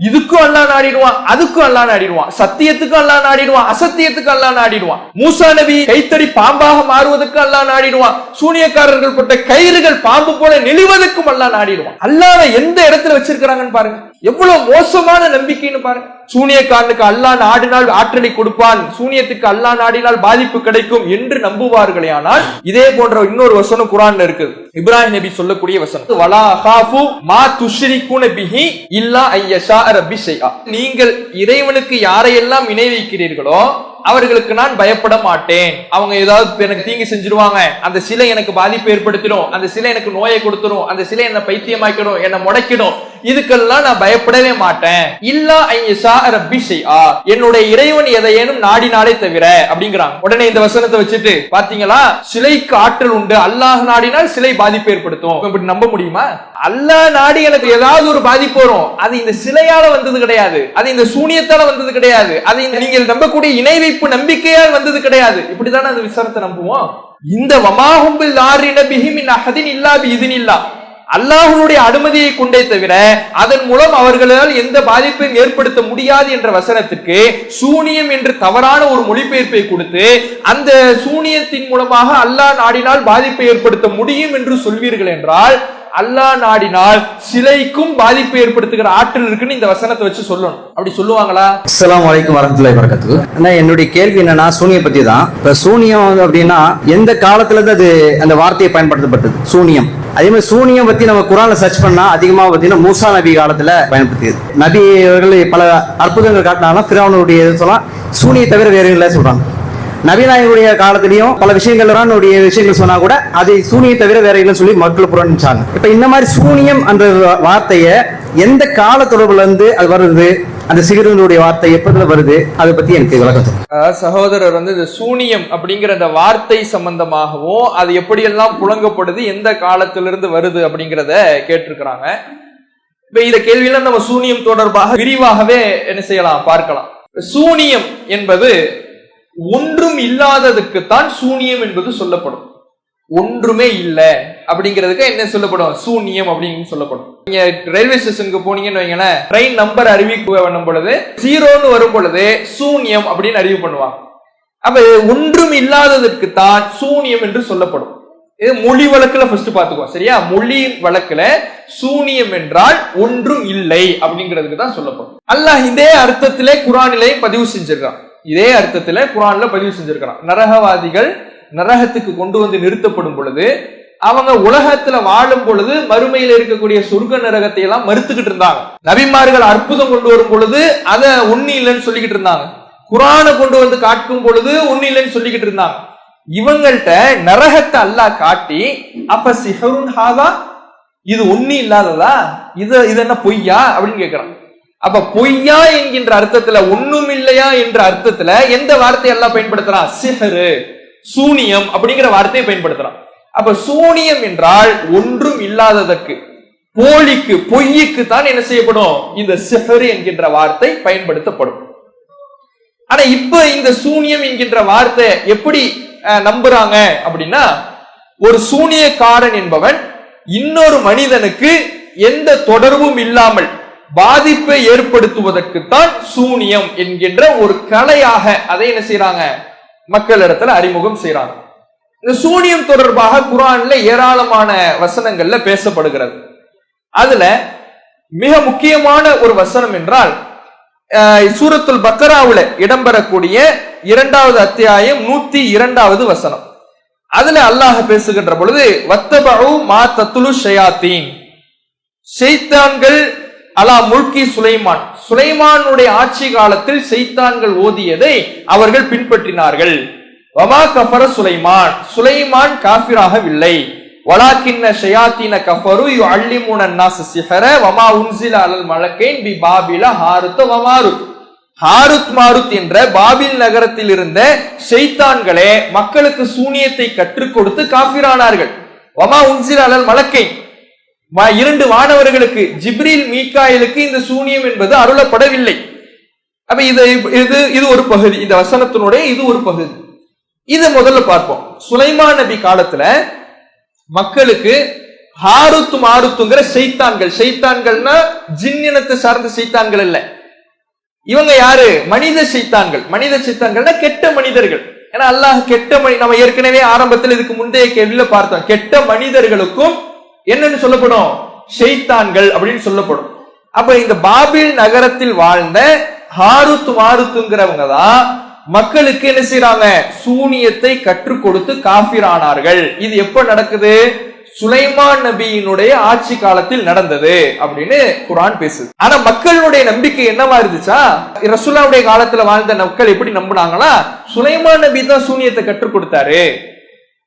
இதுக்கும் அல்லாஹ் நாடிடுவான், அதுக்கும் அல்லாஹ் நாடிடுவான், சத்தியத்துக்கும் அல்லாஹ் நாடிடுவான், அசத்தியத்துக்கு அல்லாஹ் நாடிடுவான். மூசா நபி கைத்தறி பாம்பாக மாறுவதற்கு அல்லாஹ் நாடிடுவான், சூனியக்காரர்கள் போட்ட கயிறுகள் பாம்பு போல நெளிவதற்கும் அல்லாஹ் நாடிடுவான். அல்லாஹ் எந்த இடத்துல வச்சிருக்கிறாங்கன்னு பாருங்க, எவ்வளவு மோசமான நம்பிக்கைன்னு பாருங்க. சூனியக்காரனுக்கு அல்லாஹ் நாடினால் ஆற்றலை கொடுப்பான், சூனியத்துக்கு அல்லாஹ் நாடினால் பாதிப்பு கிடைக்கும் என்று நம்புவார்களே. ஆனால் இதே போன்ற இன்னொரு வசனம் குர்ஆன்ல இருக்குது, இப்ராஹிம் நபி சொல்லக்கூடிய வசனம், வலா அகாஃபு மா துஷ்ரிகுன பிஹி இல்லா ஐயஷா ரப்பி ஷைஆ. நீங்கள் இறைவனுக்கு யாரையெல்லாம் இணை வைக்கிறீர்களோ அவர்களுக்கு நான் பயப்பட மாட்டேன். அவங்க ஏதாவது எனக்கு தீங்கு செஞ்சிருவாங்க, அந்த சிலை எனக்கு பாதிப்பு ஏற்படுத்திடும், அந்த சிலை எனக்கு நோயை கொடுத்துரும், அந்த சிலை என்ன பைத்தியமாக்கிடும், என்ன முடக்கிடும், இதுக்கெல்லாம் நான் பயப்படவே மாட்டேன். இல்லா ஐயஷா ரப்பி ஷைஆ, என்னுடைய இறைவன் எதையேனும் நாடினாலே தவிர அப்படிங்கிறாங்க. உடனே இந்த வசனத்தை வச்சுட்டு பாத்தீங்களா, சிலைக்கு ஆற்றல் உண்டு, அல்லாஹ் நாடினால் சிலை பாதிப்பு ஏற்படுத்தும், இப்படி நம்ப முடியுமா? அல்லாஹ் நாடி எனக்கு ஏதாவது ஒரு பாதிப்பு வரும், அது இந்த சிலையால வந்தது கிடையாது, அது இந்த சூனியத்தால வந்தது கிடையாது, அது நீங்கள் நம்பக்கூடிய இணை வைப்பு நம்பிக்கையால் வந்தது கிடையாது. இப்படிதானே அந்த விசாரத்தை நம்புவோம். இந்த வமாஹும் பில் ஆரின பிஹி மின் அஹதின் இல்லா பிஇذنில்லாஹ், அல்லாஹ்வுடைய அனுமதியை கொண்டே தவிர அதன் மூலம் அவர்களால் எந்த பாதிப்பையும் ஏற்படுத்த முடியாது என்ற வசனத்துக்கு சூனியம் என்று தவறான ஒரு மொழிபெயர்ப்பை கொடுத்து அந்த சூனியத்தின் மூலமாக அல்லாஹ் நாடினால் பாதிப்பை ஏற்படுத்த முடியும் என்று சொல்வீர்கள் என்றால், அல்லாஹ் நாடினால் சிலைக்கும் பாதிப்பு ஏற்படுத்துகிற ஆற்றல் இருக்குன்னு இந்த வசனத்தை வச்சு சொல்லணும். அப்படி சொல்லுவாங்களா? அஸ்ஸலாமு அலைக்கும் வரஹ்மத்துல்லாஹி வபரகாத்துஹு. என்னுடைய கேள்வி என்னன்னா, சூனியம் பத்தி தான். இப்ப சூனியம் அப்படின்னா எந்த காலத்துல இருந்து அது அந்த வார்த்தையை பயன்படுத்தப்பட்டது சூனியம்? அதே மாதிரி சூனியம் பத்தி நம்ம குர்ஆன்ல சர்ச் பண்ணா அதிகமா பாத்தீங்கன்னா மூசா நபி காலத்துல பயன்படுத்தியது. நபி அவர்கள் பல அற்புதங்கள் காட்டினாலும் ஃபிரௌனுடைய சொல்லலாம் சூனியை தவிர வேற இல்லை சொல்றாங்க. நபிநாயகனுடைய காலத்திலையும் பல விஷயங்கள் சொன்னா கூட அதை சூனியை தவிர வேற இல்லைன்னு சொல்லி மக்கள் புறணிச்சாங்க. இப்ப இந்த மாதிரி சூனியம் என்ற வார்த்தையை எந்த கால தொடர்புல இருந்து அது வருது, அந்த சிகரனுடைய வார்த்தை எப்பதுல வருது, அதை பத்தி எனக்கு விளக்கம். சகோதரர் இந்த சூனியம் அப்படிங்கிற அந்த வார்த்தை சம்பந்தமாகவும் அது எப்படியெல்லாம் புழங்கப்படுது, எந்த காலத்திலிருந்து வருது அப்படிங்கிறத கேட்டிருக்கிறாங்க. இப்ப இந்த கேள்வியில நம்ம சூனியம் தொடர்பாக விரிவாகவே என்ன செய்யலாம் பார்க்கலாம். சூனியம் என்பது ஒன்றும் இல்லாததுக்குத்தான் சூனியம் என்பது சொல்லப்படும். ஒன்றுமே இல்லை அப்படிங்கிறதுக்கு என்ன சொல்லப்படும்? சூனியம் அப்படின்னு சொல்லப்படும். நீங்க ரயில்வே ஸ்டேஷனுக்கு போனீங்கன்னு வைங்களேன், ட்ரெயின் நம்பர் அறிவிப்பு பண்ணும் பொழுது 0ன்னு வரும் பொழுது சூனியம் அப்படின்னு அறிவு பண்ணுவாங்க. அப்ப ஒன்றும் இல்லாததற்குத்தான் சூனியம் என்று சொல்லப்படும். இது மொழி வழக்குல ஃபர்ஸ்ட் பாத்துக்குவோம், சரியா? மொழி வழக்குல சூனியம் என்றால் ஒன்றும் இல்லை அப்படிங்கிறதுக்கு தான் சொல்லப்படும். அல்லாஹ் இதே அர்த்தத்திலே குர்ஆனிலே பதிவு செஞ்சிருக்கான். இதே அர்த்தத்துல குர்ஆன்ல பதிவு செஞ்சிருக்கிறான். நரகவாதிகள் நரகத்துக்கு கொண்டு வந்து நிறுத்தப்படும் பொழுது அவங்க உலகத்துல வாழும் பொழுது மறுமையில இருக்கக்கூடிய சொர்க்க நரகத்தை எல்லாம் மறுத்துக்கிட்டு இருந்தாங்க. நபிமார்கள் அற்புதம் கொண்டு வரும் பொழுது அத ஒண்ணு இல்லைன்னு சொல்லிக்கிட்டு இருந்தாங்க. குர்ஆனை கொண்டு வந்து காட்டும் பொழுது ஒண்ணு இல்லைன்னு சொல்லிக்கிட்டு இருந்தாங்க. இவங்கள்ட்ட நரகத்தை அல்லாஹ் காட்டி, அப்ப சிஹருன் ஹாதா, இது ஒண்ணு இல்லாததா, இது என்ன பொய்யா அப்படின்னு கேட்கிறான். அப்ப பொய்யா என்கின்ற அர்த்தத்துல, ஒண்ணும் இல்லையா என்ற அர்த்தத்துல எந்த வார்த்தையை எல்லாம் பயன்படுத்துறான்? சிஹரு, சூனியம் அப்படிங்கிற வார்த்தையை பயன்படுத்துறான். அப்ப சூனியம் என்றால் ஒன்றும் இல்லாததற்கு, போலிக்கு, பொய்யுக்கு தான் என்ன செய்யப்படும்? இந்த சிஹரு என்கின்ற வார்த்தை பயன்படுத்தப்படும். ஆனா இப்ப இந்த சூனியம் என்கின்ற வார்த்தை எப்படி நம்புறாங்க அப்படின்னா, ஒரு சூனியக்காரன் என்பவன் இன்னொரு மனிதனுக்கு எந்த தொடர்பும் இல்லாமல் பாதிப்பை ஏற்படுத்துவதற்குத்தான் சூனியம் என்கின்ற ஒரு கலையாக அதை என்ன செய்யறாங்க? மக்களிடத்துல அறிமுகம் செய்யறாங்க. இந்த சூனியம் தொடர்பாக குர்ஆன்ல ஏராளமான வசனங்கள்ல பேசப்படுகிறது. அதுல மிக முக்கியமான ஒரு வசனம் என்றால் சூரத்துல் பக்கராவுல இடம்பெறக்கூடிய 2வது அத்தியாயம் 102வது வசனம். அதுல அல்லாஹ் பேசுகின்ற பொழுது, வத்தபஉ மா தத்லு ஷயாத்தீன், ஷைத்தான்கள் அலா முல்கி சுலைமான், சுலைமானுடைய ஆட்சி காலத்தில் ஷைத்தான்கள் ஓதியதை அவர்கள் பின்பற்றினார்கள். வமா கஃபர சுலைமான், சுலைமான் காஃபிராகவில்லை. வலாக்கின்ன ஷயாத்தீன கஃபரு யுஅல்லிமுன அன்னாஸ ஸிஹர வமா உன்ஸில அலல் மலக்கைன் பி பாபில ஹாருத் வ மாருத். ஹாருத் மாருத் என்ற பாபில் நகரத்தில் இருந்த ஷைத்தான்களே மக்களுக்கு சூனியத்தை கற்றுக் கொடுத்து காஃபிரானார்கள். வமா உன்ஸில அலல் மலக்கைன், 2 வானவர்களுக்கு, ஜிப்ரீல் மீகாயிலுக்கு இந்த சூனியம் என்பது அருளப்படவில்லை. அப்ப இது ஒரு பகுதி, இந்த வசனத்தினுடைய இது ஒரு பகுதி. இது முதல்ல பார்ப்போம். சுலைமான் நபி காலத்துல மக்களுக்கு ஹாருத்து மாருத்துங்கிற ஷைத்தான்கள், ஷைத்தான்கள்னா ஜின்னினத்தை சார்ந்த ஷைத்தான்கள் இல்ல, இவங்க யாரு? மனித ஷைத்தான்கள். மனித ஷைத்தான்கள்னா கெட்ட மனிதர்கள். ஏன்னா அல்லாஹ் கெட்ட நம்ம ஏற்கனவே ஆரம்பத்தில் இதுக்கு முந்தைய கேள்வியில பார்த்தோம், கெட்ட மனிதர்களுக்கும் என்னன்னு சொல்லப்படும்? ஷைத்தான்கள் அப்படின்னு சொல்லப்படும். அப்ப இந்த பாபில் நகரத்தில் வாழ்ந்த ஹாருத் மாருத்துங்கிறவங்க தான் மக்களுக்கு என்ன செய்யறாங்க? சூனியத்தை கற்றுக் கொடுத்து காஃபிரானார்கள். இது எப்ப நடக்குது? சுலைமான் நபியினுடைய ஆட்சி காலத்தில் நடந்தது அப்படின்னு குர்ஆன் பேசுது. ஆனா மக்களுடைய நம்பிக்கை என்னவா இருந்துச்சா? ரசூலுல்லாஹ்வுடைய காலத்துல வாழ்ந்த மக்கள் எப்படி நம்பினாங்களா? சுலைமான் நபி தான் சூனியத்தை கற்றுக் கொடுத்தாரு.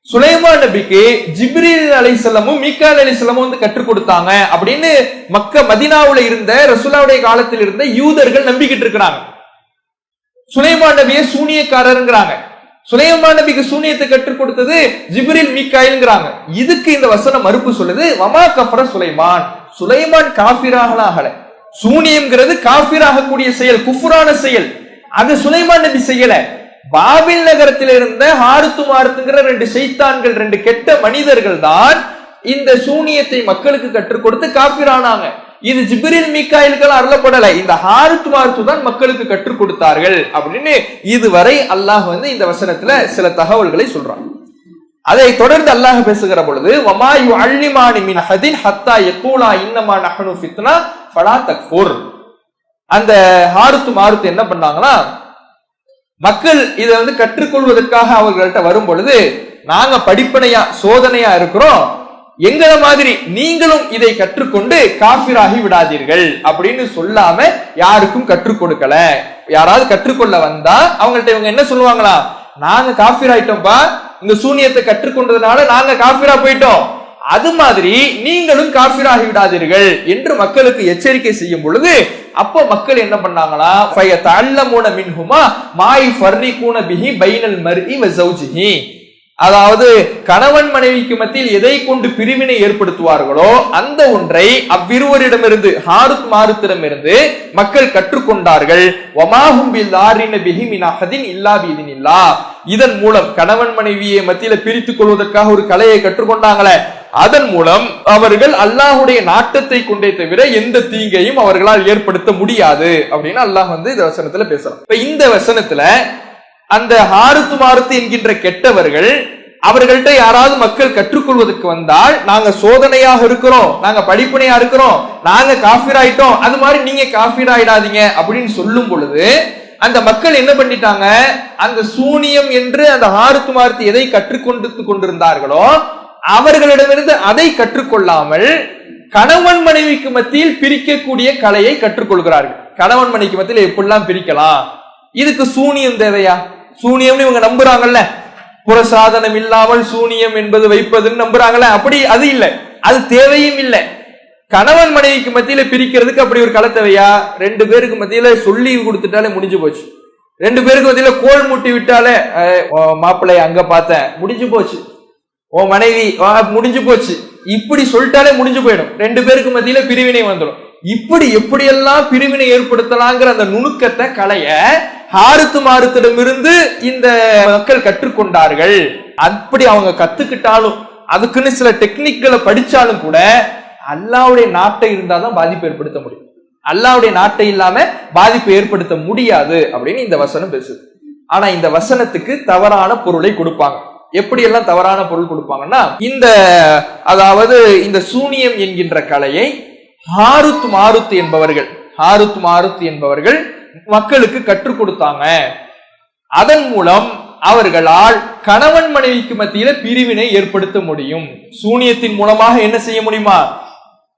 சுலைமான் நபிக்கு ஜிப்ரீல் அலைஹிஸ்ஸலாமும் மீகாயில் அலைஹிஸ்ஸலாமும் வந்து கற்றுக் கொடுத்தாங்க அப்படின்னு மதீனாவுல இருந்த ரசூலுல்லாஹ்வுடைய காலத்தில் இருந்த யூதர்கள் நம்பிக்கிட்டு இருக்கிறாங்க. சுலைமான் நபியை சூனியக்காரருங்கிறாங்க. சுலைமான் நபிக்கு சூனியத்தை கற்றுக் கொடுத்தது ஜிப்ரீல் மீகாயில்ங்கிறாங்க. இதுக்கு இந்த வசனம் மறுப்பு சொல்லுது, வமா கஃபர சுலைமான், சுலைமான் காஃபிராகல. சூனியம்ங்கிறது காஃபிராகக்கூடிய செயல், குஃப்ரான செயல். அது சுலைமான் நபி செய்யல. பாபில் நகரத்தில் இருந்த ஹாருத்து மாருத்துங்கிற ரெண்டு ஷைத்தான்கள், ரெண்டு கெட்ட மனிதர்கள் தான் இந்த சூனியத்தை மக்களுக்கு கற்றுக் கொடுத்து காஃபிரானாங்க. இது ஜிப்ரீல் மீகாயில்கள் அருளப்படல, இந்த ஹாருத் மாருத்து தான் மக்களுக்கு கற்றுக் கொடுத்தார்கள் அப்படின்னு இதுவரை அல்லாஹ் வந்து இந்த வசனத்துல சில தகவல்களை சொல்றான். அதை தொடர்ந்து அல்லாஹ் பேசுகிற பொழுது வமா யுஅல்லிமானி மின் ஹதின் ஹத்தா யகூலா இன்னமா நஹ்னு ஃபித்னா ஃபலா தக்ஃபுர். அந்த ஹாருத் மாருத் என்ன பண்ணாங்கன்னா, மக்கள் இதை வந்து கற்றுக்கொள்வதற்காக அவர்கள்ட்ட வரும் பொழுது, நாங்க படிப்பனையா சோதனையா இருக்கிறோம், எங்களை மாதிரி நீங்களும் இதை கற்றுக்கொண்டு காஃபிராகி விடாதீர்கள் அப்படின்னு சொல்லாம யாருக்கும் கற்றுக் கொடுக்கல. யாராவது கற்றுக்கொள்ள வந்தா அவங்கள்ட்ட இவங்க என்ன சொல்லுவாங்களா? நாங்க காஃபிராயிட்டோம்பா, இந்த சூனியத்தை கற்றுக்கொண்டதுனால நாங்க காஃபிரா போயிட்டோம், அது மாதிரி நீங்களும் காஃபிராகி விடாதீர்கள் என்று மக்களுக்கு எச்சரிக்கை செய்யும் பொழுது, அப்போ மக்கள் என்ன பண்ணாங்களா? ஃபயதஅல்லமூன மின்ஹுமா மா யஃபர்ரிகூன பிஹி பைனல் மர்இ வ ஸௌஜிஹி. அதாவது கணவன் மனைவிக்கு மத்தியில் எதை கொண்டு பிரிவினை ஏற்படுத்துவார்களோ அந்த ஒன்றை அவ்விருவரிடமிருந்து ஹாருத் மாருத்திடமிருந்து மக்கள் கற்றுக்கொண்டார்கள். வமாஹும் பில்லாரின பிஹி மின் அஹதின் இல்லா பிஇذنில்லாஹ். இதன் மூலம் கணவன் மனைவியை மத்தியில பிரித்துக் கொள்வதற்காக ஒரு கலையை கற்றுக்கொண்டாங்களே, அதன் மூலம் அவர்கள் அல்லாஹுடைய நாட்டத்தை கொண்டே தவிர எந்த தீங்கையும் அவர்களால் ஏற்படுத்த முடியாது அப்படின்னு அல்லாஹ் வந்து இந்த வசனத்துல பேசுறான். இப்ப இந்த வசனத்துல அந்த ஹாருத் மாருத் என்கின்ற கெட்டவர்கள் அவர்கள்ட்ட யாராவது மக்கள் கற்றுக்கொள்வதற்கு வந்தால், நாங்க சோதனையாக இருக்கிறோம், நாங்க படிப்பனையா இருக்கிறோம், நாங்க காஃபிராயிட்டோம், அது மாதிரி நீங்க காஃபிராயிடாதீங்க அப்படின்னு சொல்லும் பொழுது அந்த மக்கள் என்ன பண்ணிட்டாங்க? அந்த சூனியம் என்று அந்த ஹாருத் மாருத் எதை கற்றுக்கொண்டு கொண்டிருந்தார்களோ அவர்களிடமிருந்து அதை கற்றுக்கொள்ளாமல் கணவன் மனைவிக்கு மத்தியில் பிரிக்கக்கூடிய கலையை கற்றுக்கொள்கிறார்கள். கணவன் மனைவிக்கு மத்தியில் எப்படிலாம் பிரிக்கலாம், இதுக்கு சூனியம் தேவையா? சூனியம்னு இவங்க நம்புறாங்கல்ல, புறசாதனம் இல்லாமல் சூனியம் என்பது வைப்பதுன்னு நம்புறாங்கல்ல, அப்படி அது இல்லை, அது தேவையும் இல்லை. கணவன் மனைவிக்கு மத்தியில பிரிக்கிறதுக்கு அப்படி ஒரு கலை தேவையா? ரெண்டு பேருக்கு மத்தியில சொல்லி கொடுத்துட்டாலே முடிஞ்சு போச்சு. ரெண்டு பேருக்கு மத்தியில கோல் மூட்டி விட்டாலே, மாப்பிள்ளை அங்க பார்த்தேன் முடிஞ்சு போச்சு, உன் மனைவி முடிஞ்சு போச்சு, இப்படி சொல்லிட்டாலே முடிஞ்சு போயிடும். ரெண்டு பேருக்கு மத்தியில பிரிவினை வந்துடும். இப்படி எப்படியெல்லாம் பிரிவினை ஏற்படுத்தலாங்கிற அந்த நுணுக்கத்தை கலைய ஹாருத் மாருத்திடமிருந்து இந்த மக்கள் கற்றுக்கொண்டார்கள். அப்படி அவங்க கத்துக்கிட்டாலும், அதுக்குன்னு சில டெக்னிக்களை படிச்சாலும் கூட அல்லாஹ்வுடைய நாட்டை இருந்தாதான் பாதிப்பு ஏற்படுத்த முடியும். அல்லாஹ்வுடைய நாட்டை இல்லாம பாதிப்பு ஏற்படுத்த முடியாது அப்படின்னு இந்த வசனம் பேசுது. ஆனா இந்த வசனத்துக்கு தவறான பொருளை கொடுப்பாங்க. எப்படி எல்லாம் தவறான பொருள் கொடுப்பாங்கன்னா, அதாவது இந்த சூனியம் என்கின்ற கலையை ஹாருத் மாருத் என்பவர்கள் மக்களுக்கு கற்றுக் கொடுத்தாங்க. அதன் மூலம் அவர்களால் கணவன் மனைவிக்கு மத்தியில பிரிவினை ஏற்படுத்த முடியும். சூனியத்தின் மூலமாக என்ன செய்ய முடியுமா?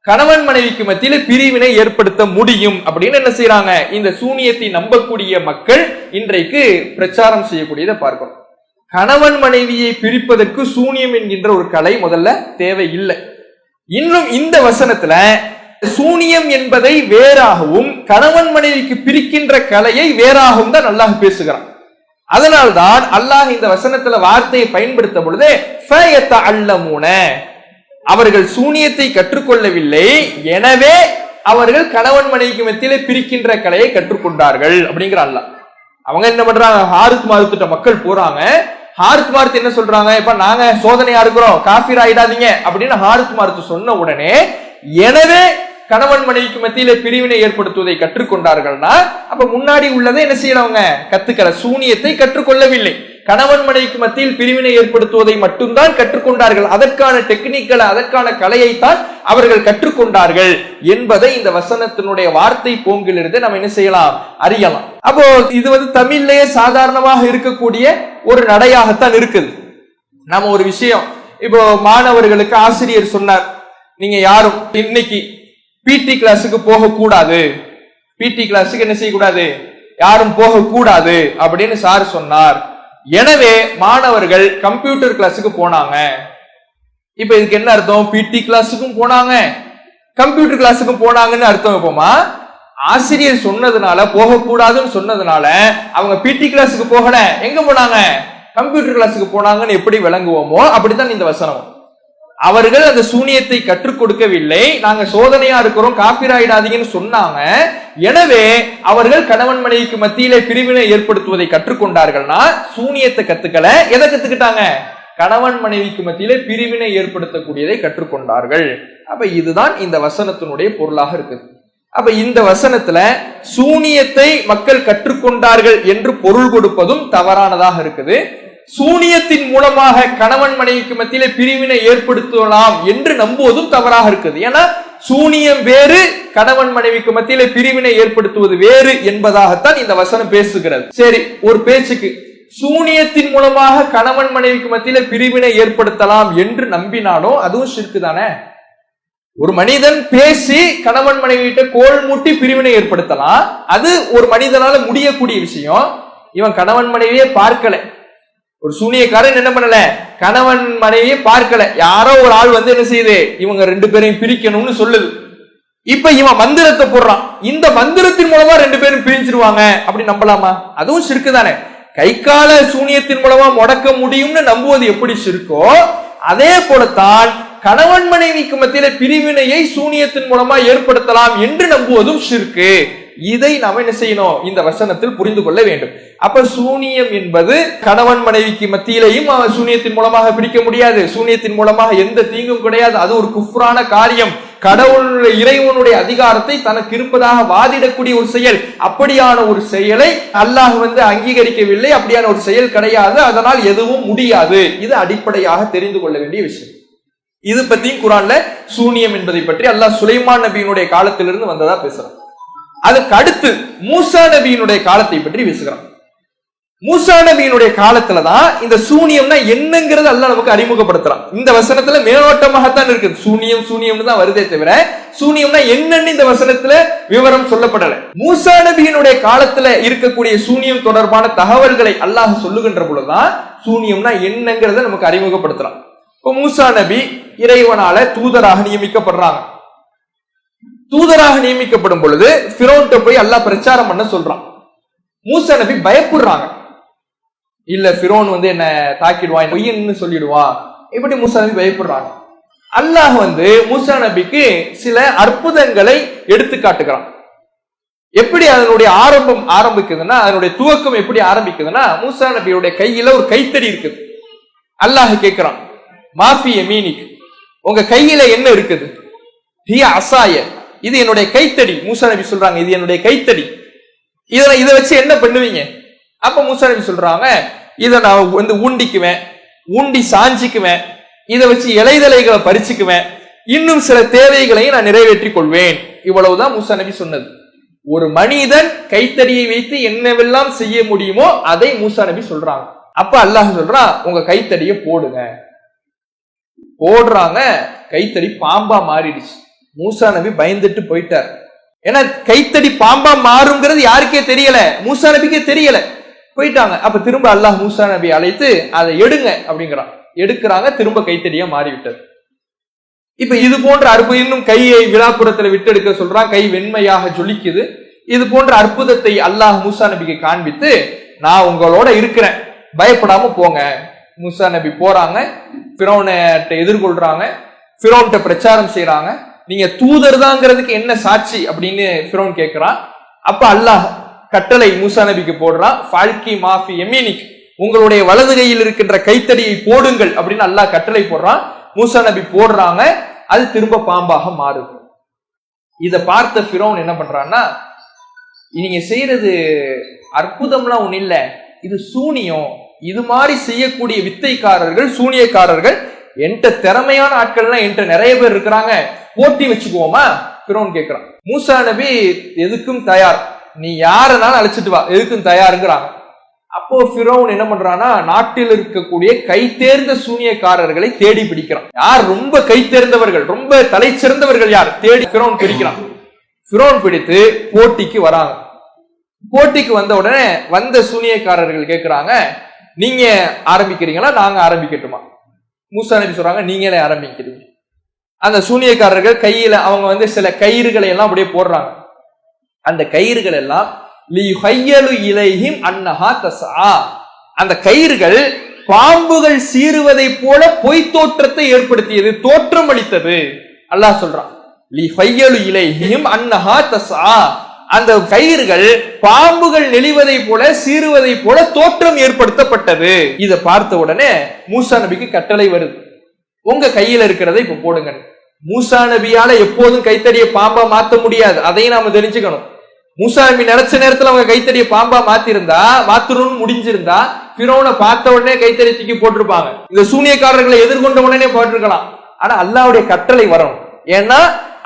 கணவன் மனைவிக்கு மத்தியில பிரிவினை ஏற்படுத்த முடியும் அப்படின்னு என்ன செய்யறாங்க? இந்த சூனியத்தை நம்பக்கூடிய மக்கள் இன்றைக்கு பிரச்சாரம் செய்யக்கூடியதை பார்க்கணும். கணவன் மனைவியை பிரிப்பதற்கு சூனியம் என்கின்ற ஒரு கலை முதல்ல தேவை இல்லை. இன்னும் இந்த வசனத்துல சூனியம் என்பதை வேறாகவும் கணவன் மனைவிக்கு பிரிக்கின்ற கலையை வேறாகவும் தான் அல்லாஹ் பேசுகிறான். அதனால்தான் அல்லாஹ் இந்த வசனத்துல வார்த்தையை பயன்படுத்த பொழுது ஃபயதஅல்லமூன, அவர்கள் சூனியத்தை கற்றுக்கொள்ளவில்லை, எனவே அவர்கள் கணவன் மனைவிக்கு மத்தியிலே பிரிக்கின்ற கலையை கற்றுக்கொண்டார்கள் அப்படிங்கிற அல்லாஹ். அவங்க என்ன பண்றாங்க? ஹாருத் மாருத்திட்ட மக்கள் போறாங்க, ஹாரித் மார்த் என்ன சொல்றாங்க, இப்ப நாங்க சோதனையா இருக்கிறோம், காஃபிர் ஆயிடாதீங்க அப்படின்னு ஹாரித் மார்த் சொன்ன உடனே, எனவே கணவன் மனைவிக்கு மத்தியில பிரிவினை ஏற்படுத்துவதை கற்றுக்கொண்டார்கள்னா அப்ப முன்னாடி உள்ளதை என்ன செய்யறவங்க கத்துக்கல, சூனியத்தை கற்றுக்கொள்ளவில்லை. கணவன் மனைவிக்கு மத்தியில் பிரிவினை ஏற்படுத்துவதை மட்டும்தான் கற்றுக்கொண்டார்கள். அதற்கான டெக்னிக்கலை, அதற்கான கலையைத்தான் அவர்கள் கற்றுக்கொண்டார்கள் என்பதை இந்த வசனத்தினுடைய வார்த்தை போங்கிலிருந்து நம்ம என்ன செய்யலாம், அறியலாம். அப்போ இது தமிழ்லயே சாதாரணமாக இருக்கக்கூடிய ஒரு நடையாகத்தான் இருக்குது. நம்ம ஒரு விஷயம் இப்போ மாணவர்களுக்கு ஆசிரியர் சொன்னார், நீங்க யாரும் இன்னைக்கு பிடி கிளாஸுக்கு போக கூடாது, பிடி கிளாஸுக்கு என்ன செய்யக்கூடாது, யாரும் போக கூடாது அப்படின்னு சார் சொன்னார். எனவே மாணவர்கள் கம்ப்யூட்டர் கிளாஸுக்கு போனாங்க. இப்ப இதுக்கு என்ன அர்த்தம், பிடி கிளாஸுக்கும் போனாங்க கம்ப்யூட்டர் கிளாஸுக்கும் போனாங்கன்னு அர்த்தம் வைப்போமா? ஆசிரியர் சொன்னதுனால, போகக்கூடாதுன்னு சொன்னதுனால அவங்க பிடி கிளாஸுக்கு போகல, எங்க போனாங்க, கம்ப்யூட்டர் கிளாஸுக்கு போனாங்கன்னு எப்படி விளங்குவோமோ அப்படித்தான் இந்த வசனம். அவர்கள் அந்த சூனியத்தை கற்றுக் கொடுக்கவில்லை, நாங்க சோதனையா இருக்கிறோம், காபிராயிடாதீங்கன்னு சொன்னாங்க. எனவே அவர்கள் கணவன் மனைவிக்கு மத்தியிலே பிரிவினை ஏற்படுத்துவதை கற்றுக்கொண்டார்கள்னா சூனியத்தை கத்துக்கல, எதை கத்துக்கிட்டாங்க, கணவன் மனைவிக்கு மத்தியிலே பிரிவினை ஏற்படுத்தக்கூடியதை கற்றுக்கொண்டார்கள். அப்ப இதுதான் இந்த வசனத்தினுடைய பொருளாக இருக்குது. அப்ப இந்த வசனத்துல சூனியத்தை மக்கள் கற்றுக்கொண்டார்கள் என்று பொருள் கொடுப்பதும் தவறானதாக இருக்குது. சூனியத்தின் மூலமாக கணவன் மனைவிக்கு மத்தியிலே பிரிவினை ஏற்படுத்தலாம் என்று நம்புவதும் தவறாக இருக்குது. ஏன்னா சூனியம் வேறு, கணவன் மனைவிக்கு மத்தியிலே பிரிவினை ஏற்படுத்துவது வேறு என்பதாகத்தான் இந்த வசனம் பேசுகிறது. சரி, ஒரு பேச்சுக்கு சூனியத்தின் மூலமாக கணவன் மனைவிக்கு மத்தியிலே பிரிவினை ஏற்படுத்தலாம் என்று நம்பினாலும் அதுவும் ஷிர்க் தானே. ஒரு மனிதன் பேசி கணவன் மனைவிட்ட கோல் மூட்டி பிரிவினை ஏற்படுத்தலாம், அது ஒரு மனிதனால முடியக்கூடிய விஷயம். இவன் கணவன் மனைவியே பார்க்கல, ஒரு சூனியக்காரன் என்ன பண்ணல, கணவன் மனைவியை பார்க்கல, யாரோ ஒரு ஆள் என்ன செய்யுது, இவங்க ரெண்டு பேரையும் பிரிக்கணும்னு சொல்லுது. இப்ப இவன் மந்திரத்தை போடுறான், இந்த மந்திரத்தின் மூலமா ரெண்டு பேரும் பிரிஞ்சிருவாங்க அப்படி நம்பலாமா? அதுவும் ஷிர்க் தானே. கை கால சூனியத்தின் மூலமா முடக்க முடியும்னு நம்புவது எப்படி ஷிர்க்கோ, அதே போலத்தான் கணவன் மனைவிக்கு மத்தியில பிரிவினையை சூனியத்தின் மூலமா ஏற்படுத்தலாம் என்று நம்புவதும் ஷிர்க்கு. இதை நாம் என்ன செய்யணும், இந்த வசனத்தில் புரிந்து கொள்ள வேண்டும். அப்ப சூனியம் என்பது கணவன் மனைவிக்கு மத்தியிலையும் சூனியத்தின் மூலமாக பிடிக்க முடியாது, சூனியத்தின் மூலமாக எந்த தீங்கும் கிடையாது, அது ஒரு குஃப்ரான காரியம், கடவுளுடைய இறைவனுடைய அதிகாரத்தை தனக்கு இருப்பதாக வாதிடக்கூடிய ஒரு செயல். அப்படியான ஒரு செயலை அல்லாஹ் அங்கீகரிக்கவில்லை, அப்படியான ஒரு செயல் கிடையாது, அதனால் எதுவும் முடியாது. இது அடிப்படையாக தெரிந்து கொள்ள வேண்டிய விஷயம். இது பத்தியும் குரான்ல சூனியம் என்பதை பற்றி அல்லாஹ் சுலைமான் நபியினுடைய காலத்திலிருந்து வந்ததா பேசுறான். அதுக்கு அடுத்து மூசா நபியினுடைய காலத்தை பற்றி பேசுகிறான். மூசா நபியினுடைய காலத்துலதான் இந்த சூனியம்னா என்னங்கிறது அல்லாஹ் நமக்கு அறிமுகப்படுத்துறான். இந்த வசனத்துல மேலோட்டமாகத்தான் இருக்குது, சூனியம் சூனியம்னு தான் வருதே தவிர சூனியம்னா என்னன்னு இந்த வசனத்துல விவரம் சொல்லப்படல. மூசா நபியினுடைய காலத்துல இருக்கக்கூடிய சூனியம் தொடர்பான தகவல்களை அல்லாஹ் சொல்லுகின்ற பொழுதுதான் சூனியம்னா என்னங்கிறத நமக்கு அறிமுகப்படுத்துறான். இப்ப மூசா நபி இறைவனால தூதராக நியமிக்கப்படுறாங்க. தூதராக நியமிக்கப்படும் பொழுது ஃபிரௌன்ட்ட போய் அல்லாஹ் பிரச்சாரம் பண்ண சொல்றான். மூசா நபி பயப்படுறாங்க, இல்ல ஃபிரௌன் என்ன தாக்கிடுவான், பொய்ன்னு சொல்லிடுவான், இப்படி மூசா நபி பயப்படுறாங்க. அல்லாஹ் மூசா நபிக்கு சில அற்புதங்களை எடுத்து காட்டுகிறான். எப்படி அதனுடைய ஆரம்பிக்குதுன்னா, அதனுடைய துவக்கம் எப்படி ஆரம்பிக்குதுன்னா, மூசா நபியுடைய கையில ஒரு கைத்தடி இருக்குது. அல்லாஹ் கேட்கிறான், மாஃபி யமீனிக், உங்க கையில என்ன இருக்குது? ஹிய அசாய, இது என்னுடைய கைத்தடி. மூசா நபி சொல்றாங்க, இது என்னுடைய கைத்தடி, இதை வச்சு என்ன பண்ணுவீங்க? அப்ப மூசா நபி சொல்றாங்க, இதை நான் ஊண்டிக்குவேன், ஊண்டி சாஞ்சிக்குவேன், இதை வச்சு இலைதலைகளை பறிச்சுக்குவேன், இன்னும் சில தேவைகளையும் நான் நிறைவேற்றிக் கொள்வேன். இவ்வளவுதான் மூசா நபி சொன்னது. ஒரு மனிதன் கைத்தடியை வைத்து என்னவெல்லாம் செய்ய முடியுமோ அதை மூசா நபி சொல்றாங்க. அப்ப அல்லாஹ் சொல்றான், உங்க கைத்தடியை போடுங்க. போடுறாங்க, கைத்தடி பாம்பா மாறிடுச்சு. மூசா நபி பயந்துட்டு போயிட்டார். ஏன்னா கைத்தடி பாம்பா மாறுங்கிறது யாருக்கே தெரியல, மூசா நபிக்கே தெரியல, போயிட்டாங்க. அப்ப திரும்ப அல்லாஹ் மூசா நபி அழைத்து அதை எடுங்க அப்படிங்கிறான். எடுக்கிறாங்க, திரும்ப கைத்தடியா மாறிவிட்டது. இப்ப இது போன்ற அற்புதம், இன்னும் கையை விழாப்புறத்துல விட்டெடுக்க சொல்றான், கை வெண்மையாக ஜொலிக்குது. இது போன்ற அற்புதத்தை அல்லாஹ் மூசா நபிக்கு காண்பித்து, நான் உங்களோட இருக்கிறேன், பயப்படாம போங்க. மூசா நபி போறாங்க, ஃபிரௌனை எதிர்கொள்றாங்க, ஃபிரௌன்ட்ட பிரச்சாரம் செய்யறாங்க. நீங்க தூதர் தாங்கிறதுக்கு என்ன சாட்சி அப்படின்னு ஃபிரௌன் கேட்கிறான். அப்ப அல்லாஹ் கட்டளை மூசா நபிக்கு போடுறான், ஃபால்கி மாஃபி யமீனிக், உங்களுடைய வலது கையில் இருக்கின்ற கைத்தடியை போடுங்கள் அப்படின்னு அல்லாஹ் கட்டளை போடுறான். மூசா நபி போடுறாங்க, அது திரும்ப பாம்பாக மாறுது. இத பார்த்த ஃபிரௌன் என்ன பண்றான்னா, நீங்க செய்யறது அற்புதம்லாம் ஒண்ணு இல்ல, இது சூனியம். இது மாதிரி செய்யக்கூடிய வித்தைக்காரர்கள், சூனியக்காரர்கள் என்கிட்ட திறமையான ஆட்கள்லாம் என்கிட்ட நிறைய பேர் இருக்கிறாங்க, போட்டி வச்சுக்குவோமா? ஃபிரௌன் கேட்கிறான். மூசா நபி எதுக்கும் தயார், நீ யாரனாலும் அழைச்சிட்டு வா, எதுக்கும் தயாருங்கிறாங்க. அப்போ ஃபிரௌன் என்ன பண்றான்னா, நாட்டில் இருக்கக்கூடிய கை தேர்ந்த சூனியக்காரர்களை தேடி பிடிக்கிறான். யார் ரொம்ப கை தேர்ந்தவர்கள், ரொம்ப தலை சிறந்தவர்கள் யார் தேடி ஃபிரௌன் பிடிக்கிறான். ஃபிரௌன் பிடித்து போட்டிக்கு வராங்க. போட்டிக்கு வந்த உடனே வந்த சூனியக்காரர்கள் கேட்கிறாங்க, நீங்க ஆரம்பிக்கிறீங்களா நாங்க ஆரம்பிக்கட்டுமா? மூசா நபி சொல்றாங்க, நீங்களே ஆரம்பிக்கிறீங்க. அந்த சூனியக்காரர்கள் கையில அவங்க சில கயிறுகளை எல்லாம் அப்படியே போடுறாங்க. அந்த கயிறுகள் எல்லாம் அந்த கயிறுகள் பாம்புகள் சீறுவதை போல பொய் தோற்றத்தை ஏற்படுத்தியது, தோற்றம் அளித்தது. அல்லாஹ் சொல்றான், அந்த கயிறுகள் பாம்புகள் நெளிவதை போல சீறுவதை போல தோற்றம் ஏற்படுத்தப்பட்டது. இதை பார்த்த உடனே மூசா நபிக்கு கட்டளை வருது, உங்க கையில இருக்கிறதை இப்ப போடுங்க. மூசா நபியால எப்போதும் கைத்தடிய பாம்பா மாத்த முடியாது, அதையும் நாம தெரிஞ்சுக்கணும். மூசா நபி நினைச்ச நேரத்துல அவங்க கைத்தடிய பாம்பா மாத்தணும்னு முடிஞ்சிருந்தா ஃபிரௌனை பார்த்த உடனே கைத்தறி தூக்கி போட்டிருப்பாங்க. இந்த சூனியக்காரர்களை எதிர்கொண்ட உடனே போட்டிருக்கலாம். ஆனா அல்லாஹ்வுடைய கட்டளை வரணும். ஏன்னா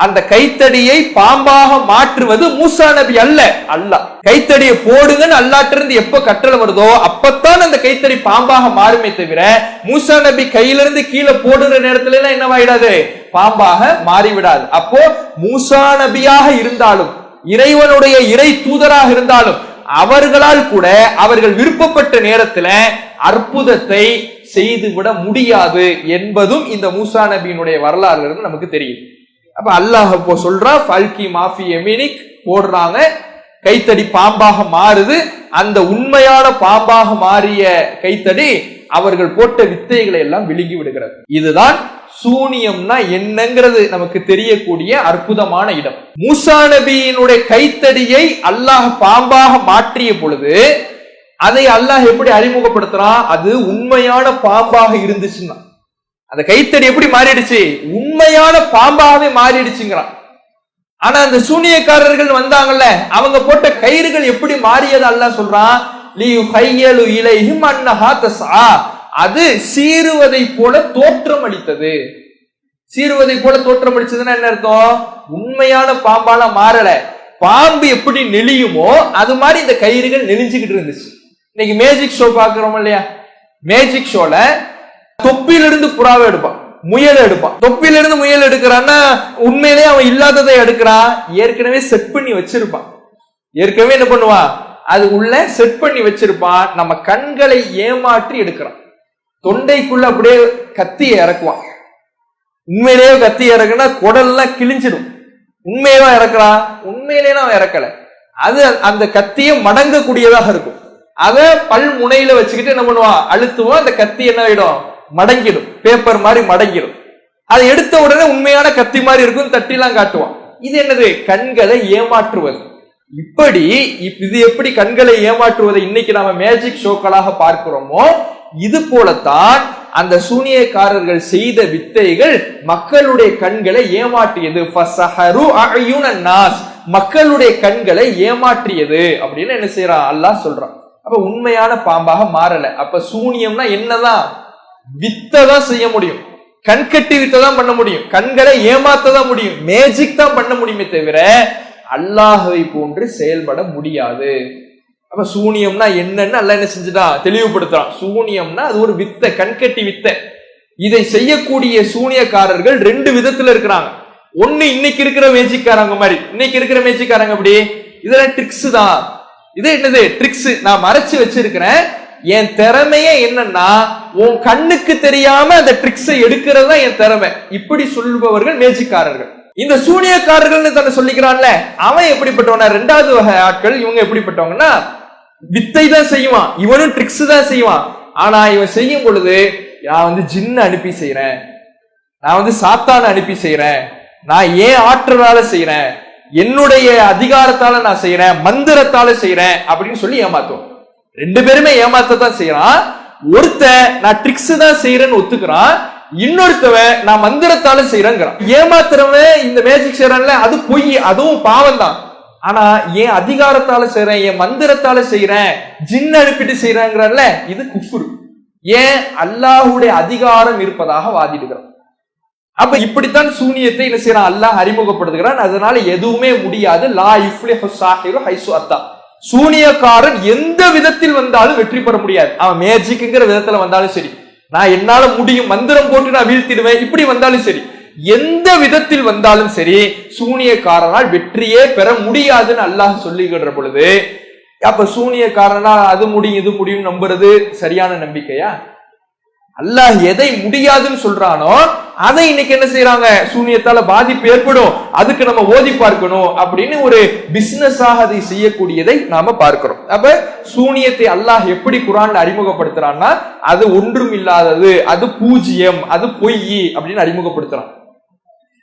அந்த கைத்தடியை பாம்பாக மாற்றுவது மூசா நபி அல்ல, அல்லாஹ். கைத்தடியை போடுங்கன்னு அல்லாஹ்ட்ட இருந்து எப்ப கட்டளை வருதோ அப்பத்தான் அந்த கைத்தடி பாம்பாக மாறுமே தவிர, மூசா நபி கையிலிருந்து கீழே போடுற நேரத்துல எல்லாம் என்னவாயிடாது, பாம்பாக மாறிவிடாது. அப்போ மூசா நபியாக இருந்தாலும், இறைவனுடைய இறை தூதராக இருந்தாலும், அவர்களால் கூட அவர்கள் விருப்பப்பட்ட நேரத்துல அற்புதத்தை செய்துவிட முடியாது என்பதும் இந்த மூசா நபியினுடைய வரலாறுல இருந்து நமக்கு தெரியும். அப்ப அல்லாஹ் இப்போ சொல்றா, ஃபல்கி மாஃபி எமினிக் போடுறாங்க, கைத்தடி பாம்பாக மாறுது. அந்த உண்மையான பாம்பாக மாறிய கைத்தடி அவர்கள் போட்ட வித்தைகளை எல்லாம் விழுங்கி விடுகிறது. இதுதான் சூனியம்னா என்னங்கிறது நமக்கு தெரியக்கூடிய அற்புதமான இடம். மூசா நபியினுடைய கைத்தடியை அல்லாஹ் பாம்பாக மாற்றிய பொழுது அதை அல்லாஹ் எப்படி அறிமுகப்படுத்துறான், அது உண்மையான பாம்பாக இருந்துச்சுன்னா. அந்த கைத்தடி எப்படி மாறிடுச்சு, உண்மையான பாம்பாகவே மாறிடுச்சுங்கிறான். ஆனா அந்த சூனியக்காரர்கள் வந்தாங்கல்ல, அவங்க போட்ட கயிறுகள் எப்படி மாறியது அல்லாஹ் சொல்றான், அது சீறுவதை போல தோற்றம் அளித்தது. சீறுவதை போல தோற்றம் அளிச்சதுன்னா என்ன அர்த்தம், உண்மையான பாம்பால மாறல. பாம்பு எப்படி நெளியுமோ அது மாதிரி இந்த கயிறுகள் நெளிஞ்சுக்கிட்டு இருந்துச்சு. இன்னைக்கு மேஜிக் ஷோ பாக்குறோம் இல்லையா, மேஜிக் ஷோல தொப்பிலிருந்து புறாவை எடுப்பான், முயல் எடுப்பான். தொப்பிலிருந்து முயல் எடுக்கிறான்னா உண்மையிலேயே அவன் இல்லாததை எடுக்கிறான், ஏற்கனவே செட் பண்ணி வச்சிருப்பான். ஏற்கனவே என்ன பண்ணுவான், அது உள்ள செட் பண்ணி வச்சிருப்பான். நம்ம கண்களை ஏமாற்றி எடுக்கிறான். தொண்டைக்குள்ள அப்படியே கத்தியை இறக்குவான். உண்மையிலேயே கத்தி இறக்குனா குடல்லாம் கிழிஞ்சிடும். உண்மையவா இறக்குறான், உண்மையிலேயே அவன் இறக்கல. அது அந்த கத்தியை மடங்கக்கூடியதாக இருக்கும். அதை பல் முனையில வச்சுக்கிட்டு என்ன பண்ணுவான், அழுத்துவான். அந்த கத்தி என்ன ஆயிடும், மடங்கிடும், பேப்பர் மாதிரி மடங்கிடும். அதை எடுத்த உடனே உண்மையான கத்தி மாதிரி இருக்கும், தட்டிலாம் காட்டுவான். இது என்னது, கண்களை ஏமாற்றுவது. இப்படி இது எப்படி கண்களை ஏமாற்றுவதை இன்னைக்கு நாம மேஜிக் ஷோக்களாக பார்க்கிறோமோ, இது போலத்தான் அந்த சூனியக்காரர்கள் செய்த வித்தைகள் மக்களுடைய கண்களை ஏமாற்றியது. மக்களுடைய கண்களை ஏமாற்றியது அப்படின்னு என்ன செய்யறான், அல்லாஹ் சொல்றான். அப்ப உண்மையான பாம்பாக மாறல. அப்ப சூனியம்னா என்னதான், வித்தை தான் செய்ய முடியும், கண்கட்டி வித்தை தான் பண்ண முடியும், கண்களை ஏமாத்ததான் முடியும், மேஜிக் தான் பண்ண முடியுமே தவிர அல்லாஹை போன்று செயல்பட முடியாது. அப்ப சூனியம்னா என்னன்னு அல்லாஹ் என்ன செஞ்சுட்டான், தெளிவுபடுத்துறான். சூனியம்னா அது ஒரு வித்தை, கண்கட்டி வித்தை. இதை செய்யக்கூடிய சூனியக்காரர்கள் ரெண்டு விதத்துல இருக்கிறாங்க. ஒண்ணு இன்னைக்கு இருக்கிற மேஜிக்காரங்க மாதிரி. இன்னைக்கு இருக்கிற மேஜிக்காரங்க அப்படி, இதெல்லாம் ட்ரிக்ஸ் தான். இது என்னது, ட்ரிக்ஸ். நான் மறைச்சு வச்சிருக்கிறேன், என் திறமையே என்னன்னா உன் கண்ணுக்கு தெரியாம அந்த ட்ரிக்ஸை எடுக்கிறது தான் என் திறமை. இப்படி சொல்லுபவர்கள் மேஜிக்காரர்கள். இந்த சூனியக்காரர்கள் தன்னை சொல்லிக்கிறான்ல, அவன் எப்படிப்பட்டவனா, ரெண்டாவது வகை ஆட்கள். இவங்க எப்படிப்பட்டவங்கன்னா, வித்தை தான் செய்வான், இவனும் ட்ரிக்ஸ் தான் செய்வான். ஆனா இவன் செய்யும் பொழுது, நான் ஜின்ன அனுப்பி செய்யறேன், நான் சாத்தான அனுப்பி செய்யறேன், நான் ஏன் ஆற்றலால செய்யறேன், என்னுடைய அதிகாரத்தால நான் செய்யறேன், மந்திரத்தால செய்யறேன் அப்படின்னு சொல்லி ஏமாத்துவோம். ரெண்டு பேருமே ஏமாத்ததான் செய்யறான். ஒருத்தன் நான் ட்ரிக்ஸ் தான் செய்யறேன்னு ஒத்துக்கிறான், இன்னொருத்தவன் நான் மந்திரத்தால செய்யறேங்கிறான். ஏமாத்துறவன் இந்த மேஜிக் செய்யறான்ல அது பொய், அதுவும் பாவம் தான். ஆனா ஏன் அதிகாரத்தால செய்யறேன், என் மந்திரத்தால செய்யறேன், ஜின் அனுப்பிட்டு செய்யறாங்கிறல்ல, இது குஃப்ர். ஏன்? அல்லாஹ்வுடைய அதிகாரம் இருப்பதாக வாதிடுகிறான். அப்ப இப்படித்தான் சூனியத்தை என்ன செய்யறான், அல்லாஹ் அறிமுகப்படுத்துகிறான். அதனால எதுவுமே முடியாது. லா யுஃப்லிஹு ஸாஹிரு ஹைசு அத்தா. சூனியக்காரன் எந்த விதத்தில் வந்தாலும் வெற்றி பெற முடியாது. அவன் மேஜிக்ங்கிற விதத்துல வந்தாலும் சரி, நான் என்னால முடியும் மந்திரம் போட்டு நான் வீழ்த்திடுவேன், இப்படி வந்தாலும் சரி, எந்த விதத்தில் வந்தாலும் சரி, சூனியக்காரனால் வெற்றியே பெற முடியாதுன்னு அல்லாஹ் சொல்லுகின்ற பொழுது, அப்ப சூனியக்காரனா அது முடியும் இது முடியும் நம்புறது சரியான நம்பிக்கையா? அல்லாஹ் எதை முடியாதுன்னு சொல்றானோ அதை இன்னைக்கு என்ன செய்யறாங்க, சூனியத்தால பாதிப்பு ஏற்படும், அதுக்கு நம்ம ஓதி பார்க்கணும் அப்படின்னு ஒரு பிசினஸாக அதை செய்யக்கூடியதை நாம பார்க்கிறோம். அப்ப சூனியத்தை அல்லாஹ் எப்படி குர்ஆன்ல அறிமுகப்படுத்துறான்னா, அது ஒன்றும் இல்லாதது, அது பூஜ்யம், அது பொய் அப்படின்னு அறிமுகப்படுத்துறான்.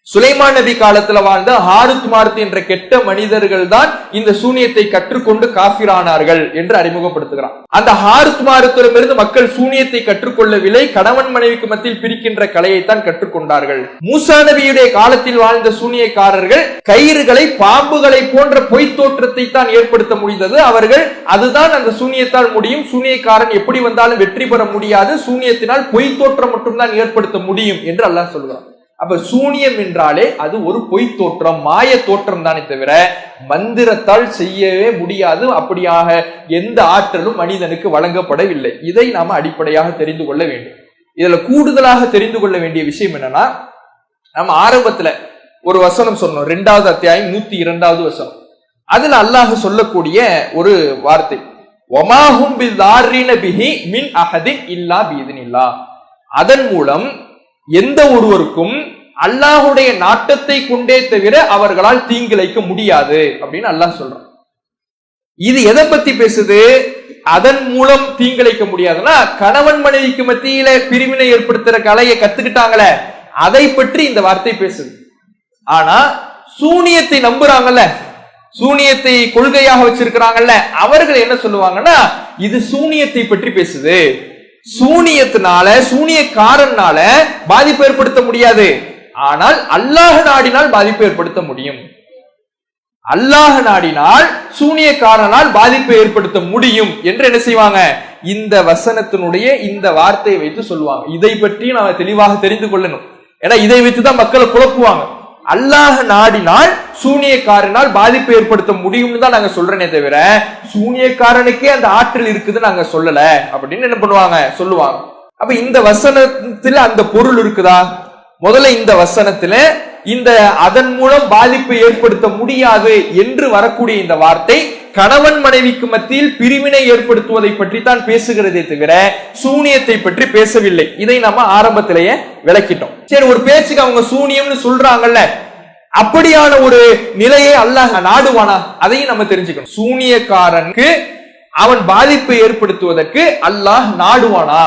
சுலைமான் நபி காலத்துல வாழ்ந்த ஹாருத் மாருத் என்ற கெட்ட மனிதர்கள் தான் இந்த சூனியத்தை கற்றுக்கொண்டு காஃபிரானார்கள் என்று அறிமுகப்படுத்துகிறான். அந்த ஹாருத் மாருத்திடமிருந்து மக்கள் சூனியத்தை கற்றுக்கொள்ளவில்லை, கணவன் மனைவிக்கு மத்தியில் பிரிக்கின்ற கலையைத்தான் கற்றுக்கொண்டார்கள். மூசா நபியுடைய காலத்தில் வாழ்ந்த சூனியக்காரர்கள் கயிறுகளை பாம்புகளை போன்ற பொய் தோற்றத்தை தான் ஏற்படுத்த முடிந்தது. அவர்கள் அதுதான் அந்த சூனியத்தால் முடியும், சூனியக்காரன் எப்படி வந்தாலும் வெற்றி பெற முடியாது, சூனியத்தினால் பொய் தோற்றம் மட்டும்தான் ஏற்படுத்த முடியும் என்று அல்லாஹ் சொல்கிறான். அப்ப சூனியம் என்றாலே அது ஒரு பொய் தோற்றம், மாய தோற்றம் தானே தவிர மந்திரத்தால் செய்யவே முடியாது. அப்படியாக எந்த ஆற்றலும் மனிதனுக்கு வழங்கப்படவில்லை. இதை நாம அடிப்படையாக தெரிந்து கொள்ள வேண்டும். இதுல கூடுதலாக தெரிந்து கொள்ள வேண்டிய விஷயம் என்னன்னா, நம்ம ஆரம்பத்துல ஒரு வசனம் சொன்னோம், 2வது அத்தியாயம் 102வது வசனம். அதுல அல்லாஹ் சொல்லக்கூடிய ஒரு வார்த்தை, வமாஹும் பிதாரின பிஹி மின் அஹதின் இல்லா பிஇذனில்லாஹ். அதன் மூலம் எந்த ஒருவருக்கும் அல்லாஹுடைய நாட்டத்தை கொண்டே தவிர அவர்களால் தீங்கிழைக்க முடியாது அப்படின்னு அல்லாஹ் சொல்றான். இது எதை பத்தி பேசுது? அதன் மூலம் தீங்கிழைக்க முடியாதுன்னா, கணவன் மனைவிக்கு மத்தியில பிரிவினை ஏற்படுத்துற கலையை கத்துக்கிட்டாங்களே, அதை பற்றி இந்த வார்த்தை பேசுது. ஆனா சூனியத்தை நம்புறாங்கல்ல, சூனியத்தை கொள்கையாக வச்சிருக்கிறாங்கல்ல, அவர்கள் என்ன சொல்லுவாங்கன்னா, இது சூனியத்தை பற்றி பேசுது, சூனியத்தினால சூனியக்காரனால பாதிப்பு ஏற்படுத்த முடியாது, ஆனால் அல்லாஹ் நாடினால் பாதிப்பு ஏற்படுத்த முடியும். அல்லாஹ் நாடினால் சூனியக்காரனால் பாதிப்பு ஏற்படுத்த முடியும் என்று என்ன செய்வாங்க, இந்த வசனத்தினுடைய இந்த வார்த்தையை வைத்து சொல்லுவாங்க. இதை பற்றி நாம தெளிவாக தெரிந்து கொள்ளணும். ஏன்னா இதை வைத்துதான் மக்களை குழப்புவாங்க. அல்லாஹ் நாடினால் சூனியக்காரனால் பாதிப்பு ஏற்படுத்த முடியும்னு தான் நாங்க சொல்றேனே தவிர சூனியக்காரனுக்கே அந்த ஆற்றல் இருக்குதுன்னு நாங்க சொல்லல அப்படின்னு என்ன பண்ணுவாங்க, சொல்லுவாங்க. அப்ப இந்த வசனத்துல அந்த பொருள் இருக்குதா? முதல்ல இந்த வசனத்துல இந்த அதன் மூலம் பாதிப்பை ஏற்படுத்த முடியாது என்று வரக்கூடிய இந்த வார்த்தை கணவன் மனைவிக்கு மத்தியில் பிரிவினை ஏற்படுத்துவதை பற்றி தான் பேசுகிறதே தவிர சூனியத்தை பற்றி பேசவில்லை. இதை நம்ம ஆரம்பத்திலேயே விளக்கிட்டோம். சரி, ஒரு பேச்சுக்கு அவங்க சூனியம்னு சொல்றாங்கல்ல, அப்படியான ஒரு நிலையை அல்லாஹ் நாடுவானா? அதையும் நம்ம தெரிஞ்சுக்கணும். சூனியக்காரனுக்கு அவன் பாதிப்பை ஏற்படுத்துவதற்கு அல்லாஹ் நாடுவானா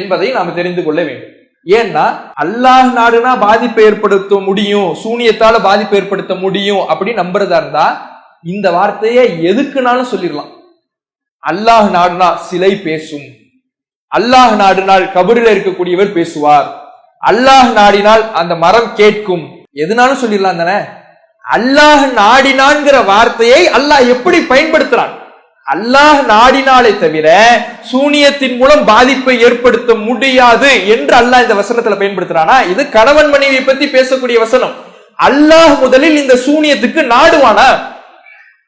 என்பதை நாம தெரிந்து கொள்ள வேண்டும். ஏன்னா அல்லாஹ் நாடுனா பாதிப்பை ஏற்படுத்த முடியும், சூனியத்தால பாதிப்பை ஏற்படுத்த முடியும் அப்படின்னு நம்புறதா இருந்தா இந்த வார்த்தையை எதுக்குனாலும் சொல்லிடலாம். அல்லாஹ் நாடுனா சிலை பேசும், அல்லாஹ் நாடினால் கபரில் இருக்கக்கூடியவர் பேசுவார், அல்லாஹ் நாடினால் அந்த மரம் கேட்கும், எதுனாலும் சொல்லிடலாம் தானே. அல்லாஹ் நாடினான்கிற வார்த்தையை அல்லாஹ் எப்படி பயன்படுத்துறான்? அல்லாஹ் நாடினாலே தவிர சூனியத்தின் மூலம் பாதிப்பை ஏற்படுத்த முடியாது என்று அல்லாஹ் இந்த வசனத்துல பயன்படுத்துறானா? இது கணவன் மனைவியை பத்தி பேசக்கூடிய வசனம். அல்லாஹ் முதலில் இந்த சூனியத்துக்கு நாடுவானா?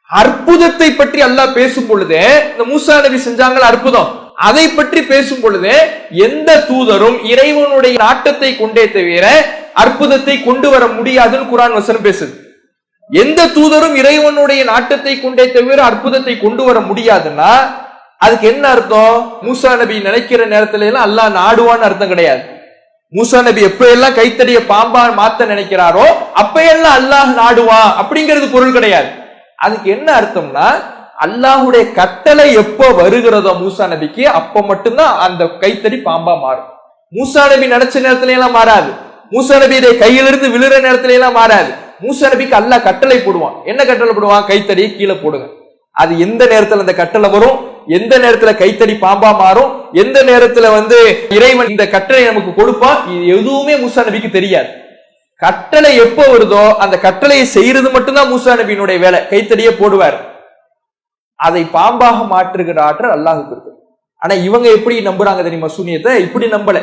அற்புதத்தை பற்றி அல்லாஹ் பேசும் பொழுது, இந்த மூசா நபி செஞ்சாங்கள அற்புதம், அதை பற்றி பேசும் பொழுது எந்த தூதரும் இறைவனுடைய நாட்டத்தை கொண்டே தவிர அற்புதத்தை கொண்டு வர முடியாதுன்னு குர்ஆன் வசனம் பேசுது. எந்த தூதரும் இறைவனுடைய நாட்டத்தை கொண்டே தவிர அற்புதத்தை கொண்டு வர முடியாதுன்னா அதுக்கு என்ன அர்த்தம்? மூசா நபி நினைக்கிற நேரத்துல எல்லாம் அல்லாஹ் நாடுவான்னு அர்த்தம் கிடையாது. மூசா நபி எப்ப எல்லாம் கைத்தடிய பாம்பா மாத்த நினைக்கிறாரோ அப்ப எல்லாம் அல்லாஹ் நாடுவான் அப்படிங்கிறது பொருள் கிடையாது. அதுக்கு என்ன அர்த்தம்னா, அல்லாஹுடைய கட்டளை எப்ப வருகிறதோ மூசா நபிக்கு அப்ப மட்டும்தான் அந்த கைத்தடி பாம்பா மாறும். மூசா நபி நினைச்ச நேரத்துல எல்லாம் மாறாது, மூசா நபியுடைய கையிலிருந்து விழுற நேரத்துல எல்லாம் மாறாது. மூசா நபிக்கு அல்லாஹ் கட்டளை போடுவான். என்ன கட்டளை போடுவான்? கைத்தடியை கீழே போடுங்க. அது எந்த நேரத்துல அந்த கட்டளை வரும், எந்த நேரத்துல கைத்தடி பாம்பா மாறும், எந்த நேரத்துல இறைவன் இந்த கட்டளை நமக்கு கொடுப்பான், இது எதுவுமே மூசா நபிக்கு தெரியாது. கட்டளை எப்ப வருதோ அந்த கட்டளையை செய்யறது மட்டும்தான் மூசா நபியினுடைய வேலை. கைத்தடியே போடுவார். அதை பாம்பாக மாற்றுகிற ஆற்றல் அல்லாஹுக்கு இருக்கு. ஆனா இவங்க எப்படி நம்புறாங்க தெரியுமா சூனியத்தை? இப்படி நம்பல.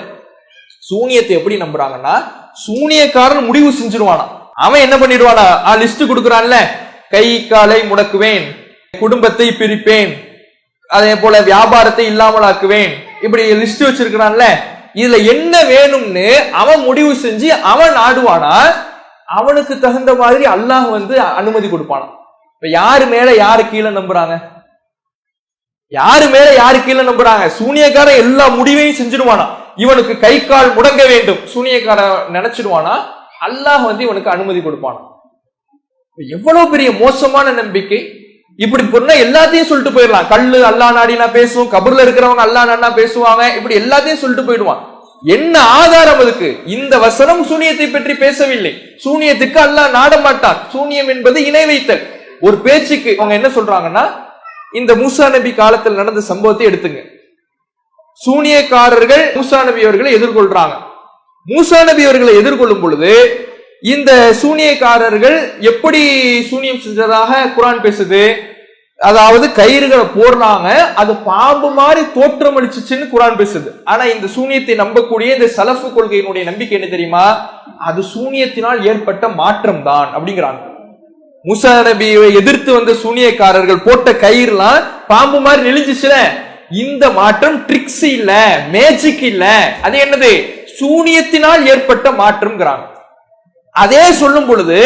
சூனியத்தை எப்படி நம்புறாங்கன்னா, சூனியக்காரன் முடிவு செஞ்சிருவானா. அவன் என்ன பண்ணிடுவானா, லிஸ்ட் கொடுக்கறான்ல, கை காலை முடக்குவேன், குடும்பத்தை பிரிப்பேன், அதே போல வியாபாரத்தை இல்லாமலாக்குவேன், இப்படி லிஸ்ட் வச்சிருக்கிறான்ல, இதுல என்ன வேணும்னு அவன் முடிவு செஞ்சு அவன் நாடுவானா, அவனுக்கு தகுந்த மாதிரி அல்லாஹ் அனுமதி கொடுப்பானா. இப்ப யாரு மேல யாரு கீழே நம்புறாங்க? யாரு மேல யாரு கீழே நம்புறாங்க? சூனியக்காரன் எல்லா முடிவையும் செஞ்சிடுவானா. இவனுக்கு கை கால் முடங்க வேண்டும் சூனியக்காரன் நினைச்சிடுவானா, அல்லாஹ் இவனுக்கு அனுமதி கொடுப்பானா. எவ்வளவு பெரிய மோசமான நம்பிக்கை! இப்படி பொண்ணா எல்லாத்தையும் சொல்லிட்டு போயிடலாம். கல்லு அல்லா நாடினா பேசும், கபர்ல இருக்கிறவங்க அல்லா நாடினா பேசுவாங்க, இப்படி எல்லாத்தையும் சொல்லிட்டு போயிடுவான். என்ன ஆதாரம் அதுக்கு? இந்த வசனம் சூனியத்தை பற்றி பேசவில்லை. சூனியத்துக்கு அல்லாஹ் நாட மாட்டான். சூனியம் என்பது இணை வைத்தல். ஒரு பேச்சுக்கு அவங்க என்ன சொல்றாங்கன்னா, இந்த மூசா நபி காலத்தில் நடந்த சம்பவத்தை எடுத்துங்க. சூனியக்காரர்கள் மூசா நபி அவர்களை எதிர்கொள்றாங்க. மூசா நபி அவர்களை எதிர்கொள்ளும் பொழுது இந்த சூனியக்காரர்கள் எப்படி சூனியம் செஞ்சதாக குர்ஆன் பேசுது. அதாவது கயிறுகளை போடுறாங்க, அது பாம்பு மாதிரி தோற்றம் அளிச்சுன்னு குர்ஆன் பேசுது. ஆனா இந்த சூனியத்தை நம்பக்கூடிய இந்த சலஃபு கொள்கையினுடைய நம்பிக்கை என்ன தெரியுமா? அது சூனியத்தினால் ஏற்பட்ட மாற்றம் தான் அப்படிங்கிறாங்க. மூசா நபியை எதிர்த்து வந்த சூனியக்காரர்கள் போட்ட கயிறுலாம் பாம்பு மாதிரி நெளிஞ்சிச்சுல, இந்த மாற்றம் ட்ரிக்ஸ் இல்ல, மேஜிக் இல்ல, அது என்னது? சூனியத்தினால் ஏற்பட்ட மாற்றம்ங்கிறாங்க. அதே சொல்லும் பொழுது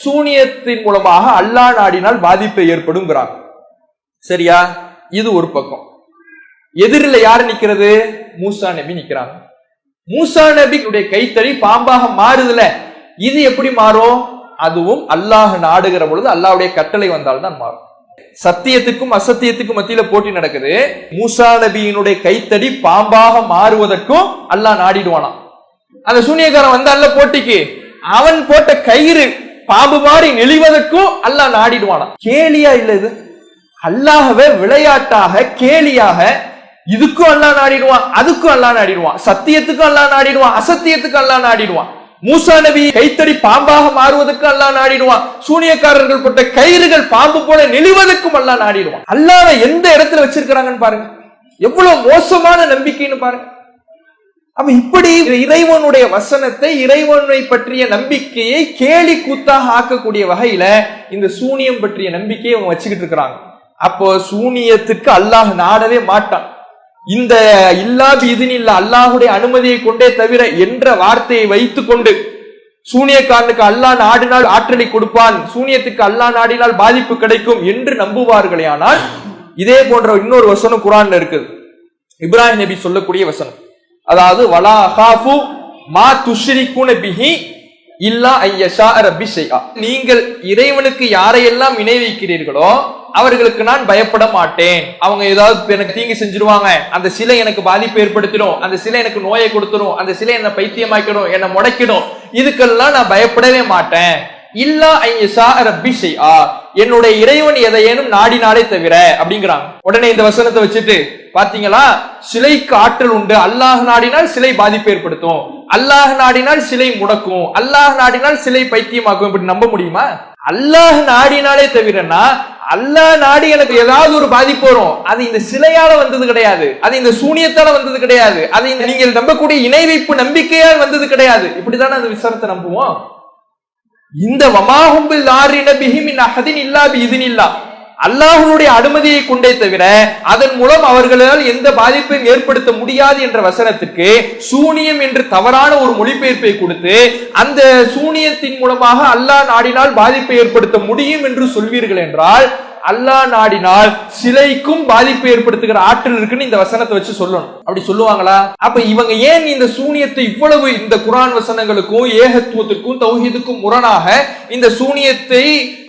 சூனியத்தின் மூலமாக அல்லாஹ் நாடினால் பாதிப்பை ஏற்படுங்கிறாங்க. சரியா? இது ஒரு பக்கம். எதிரில் யாரு நிக்கிறது? மூசா நபி நிக்கிறாங்க. மூசா நபியுடைய கைத்தறி பாம்பாக மாறுதுல, இது எப்படி மாறும்? அதுவும் அல்லாஹ் நாடுகிற பொழுது அல்லாஹ்வுடைய கட்டளை வந்தால்தான் மாறும். சத்தியத்துக்கும் அசத்தியத்துக்கும் மத்தியில போட்டி நடக்குது. மூசா நபியினுடைய கைத்தடி பாம்பாக மாறுவதற்கும் அல்லாஹ் நாடிடுவானா. அந்த சூனியக்காரன் வந்தான்ல போட்டிக்கு, அவன் போட்ட கயிறு பாம்பு மாதிரி நெளிவதற்கும் அல்லாஹ் நாடிடுவானா. கேலியா இல்ல இது? அல்லாஹ்வே விளையாட்டாக கேலியாக இதுக்கும் அல்லாஹ் நாடிடுவான், அதுக்கும் அல்லாஹ் நாடிடுவான், சத்தியத்துக்கும் அல்லாஹ் நாடிடுவான், அசத்தியத்துக்கும் அல்லாஹ் நாடிடுவான். மூசா நபி கைத்தடி பாம்பாக மாறுவதற்கு அல்லாஹ் நாடிடுவான். சூனியக்காரர்கள் போட்ட கயிறுகள் பாம்பு போல நெளிவதற்கும் அல்லாஹ் நாடிடுவான். அல்லாஹ்வை எந்த இடத்துல வச்சிருக்கிறாங்கன்னு பாருங்க. எவ்வளவு மோசமான நம்பிக்கைன்னு பாருங்க. அப்ப இப்படி இறைவனுடைய வசனத்தை, இறைவனை பற்றிய நம்பிக்கையை கேலி கூத்தாக ஆக்கக்கூடிய வகையில இந்த சூனியம் பற்றிய நம்பிக்கையை அவங்க வச்சுக்கிட்டு இருக்கிறாங்க. அப்போ சூனியத்துக்கு அல்லாஹ் நாடவே மாட்டான். இந்த இல்லாபி இதுனில்ல, அல்லாஹுடைய அனுமதியை கொண்டே தவிர என்ற வார்த்தையை வைத்துக் கொண்டு சூனியக்காரனுக்கு அல்லாஹ் நாடினால் ஆற்றலை கொடுப்பான், சூனியத்துக்கு அல்லாஹ் நாடினால் பாதிப்பு கிடைக்கும் என்று நம்புவார்களே. ஆனால் இதே போன்ற இன்னொரு வசனம் குர்ஆன்ல இருக்குது. இப்ராஹிம் நபி சொல்லக்கூடிய வசனம், அதாவது வலா அகாஃபு மா துஷ்ரிகுன பிஹி இல்லா ஐயஷா ரப்பி ஷைஆ. நீங்கள் இறைவனுக்கு யாரையெல்லாம் இணை வைக்கிறீர்களோ அவர்களுக்கு நான் பயப்பட மாட்டேன். அவங்க ஏதாவது எனக்கு தீங்கு செஞ்சிருவாங்க, அந்த சிலை எனக்கு பாதிப்பு ஏற்படுத்திடும், அந்த சிலை எனக்கு நோயை கொடுத்துரும், அந்த சிலை என்ன பைத்தியமாக்கிடும், என்ன முடக்கிடும், இதுக்கெல்லாம் நான் பயப்படவே மாட்டேன். இல்லா ஐயஷா ரப்பி ஷைஆ, என்னுடைய இறைவன் எதையேனும் நாடினாலே தவிர அப்படிங்கிறாங்க. உடனே இந்த வசனத்தை வச்சுட்டு பாத்தீங்களா, சிலைக்கு ஆற்றல் உண்டு, அல்லாஹ் நாடினால் சிலை பாதிப்பு ஏற்படுத்தும், அல்லாஹ் நாடினால் சிலை முடக்கும், அல்லாஹ் நாடினால் சிலை பைத்தியமாக்கும், இப்படி நம்ப முடியுமா? அல்லாஹ் நாடினாலே தவிரனா, அல்லாஹ் நாடி எனக்கு ஏதாவது ஒரு பாதிப்பு வரும், அது இந்த சிலையால வந்தது கிடையாது, அது இந்த சூனியத்தால வந்தது கிடையாது, அது நீங்கள் நம்பக்கூடிய இணை வைப்பு நம்பிக்கையால் வந்தது கிடையாது. இப்படித்தானே அந்த விசாரத்தை நம்புவோம். இந்த வமாஹும்பில் ஆரின பிஹிமின் அஹதின் இல்லா பிஇذنில்லா, அல்லாஹ்வுடைய அனுமதியை கொண்டே தவிர அதன் மூலம் அவர்களால் எந்த பாதிப்பையும் ஏற்படுத்த முடியாது என்ற வசனத்திற்கு சூனியம் என்று தவறான ஒரு மொழிபெயர்ப்பை கொடுத்து அந்த சூனியத்தின் மூலமாக அல்லாஹ் நாடினால் பாதிப்பை ஏற்படுத்த முடியும் என்று சொல்வீர்கள் என்றால், அல்லாஹ் நாடினால் சிலைக்கும் பாதிப்பை ஏற்படுத்துகிற ஆற்றல் இருக்குன்னு இந்த வசனத்தை வச்சு சொல்லணும். அப்படி சொல்லுவாங்களா? அப்ப இவங்க ஏன் இந்த சூனியத்தை இவ்வளவு இந்த குர்ஆன் வசனங்களுக்கும் ஏகத்துவத்திற்கும் தௌஹீதுக்கும் முரணாக இந்த சூனியத்தை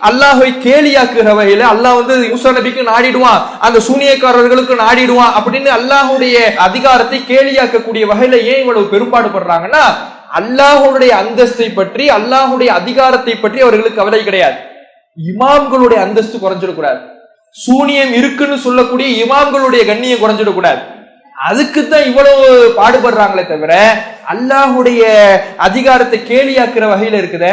அல்லாஹ்வை கேலியாக்குகிற வகையில அல்லாஹ் மூசா நபிக்கு நாடிடுவான், அந்த சூனியக்காரர்களுக்கு நாடிடுவான் அப்படின்னு அல்லாஹ்வுடைய அதிகாரத்தை கேலியாக்கக்கூடிய வகையில ஏன் இவ்வளவு பெரும்பாடு படுறாங்கன்னா, அல்லாஹ்வுடைய அந்தஸ்தை பற்றி, அல்லாஹ்வுடைய அதிகாரத்தை பற்றி அவர்களுக்கு கவலை கிடையாது. இமாம்களுடைய அந்தஸ்து குறைஞ்சிடக்கூடாது, சூனியம் இருக்குன்னு சொல்லக்கூடிய இமாம்களுடைய கண்ணியம் குறைஞ்சிடக்கூடாது. அதுக்குத்தான் இவ்வளவு பாடுபடுறாங்களே தவிர அல்லாஹுடைய அதிகாரத்தை கேலியாக்குற வகையில இருக்குத,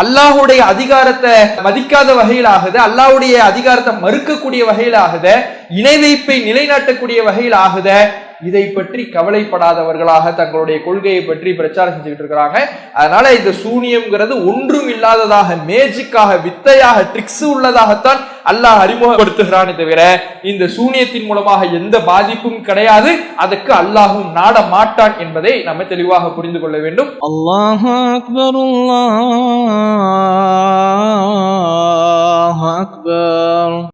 அல்லாஹுடைய அதிகாரத்தை மதிக்காத வகையில் ஆகுது, அல்லாஹுடைய அதிகாரத்தை மறுக்கக்கூடிய வகையில் ஆகுத, இணை வைப்பை நிலைநாட்டக்கூடிய வகையில் ஆகுத, இதை பற்றி கவலைப்படாதவர்களாக தங்களுடைய கொள்கையை பற்றி பிரச்சாரம் செஞ்சுக்கிட்டு இருக்கிறாங்க. அதனால இந்த சூனியம்ங்கிறது ஒன்றும் இல்லாததாக, மேஜிக்காக, வித்தையாக, ட்ரிக்ஸ் உள்ளதாகத்தான் அல்லாஹ் அறிமுகப்படுத்துகிறானே தவிர இந்த சூனியத்தின் மூலமாக எந்த பாதிப்பும் கிடையாது, அதற்கு அல்லாஹும் நாட மாட்டான் என்பதை நம்ம தெளிவாக புரிந்து கொள்ள வேண்டும். அல்லாஹு அக்பர், அல்லாஹு அக்பர்.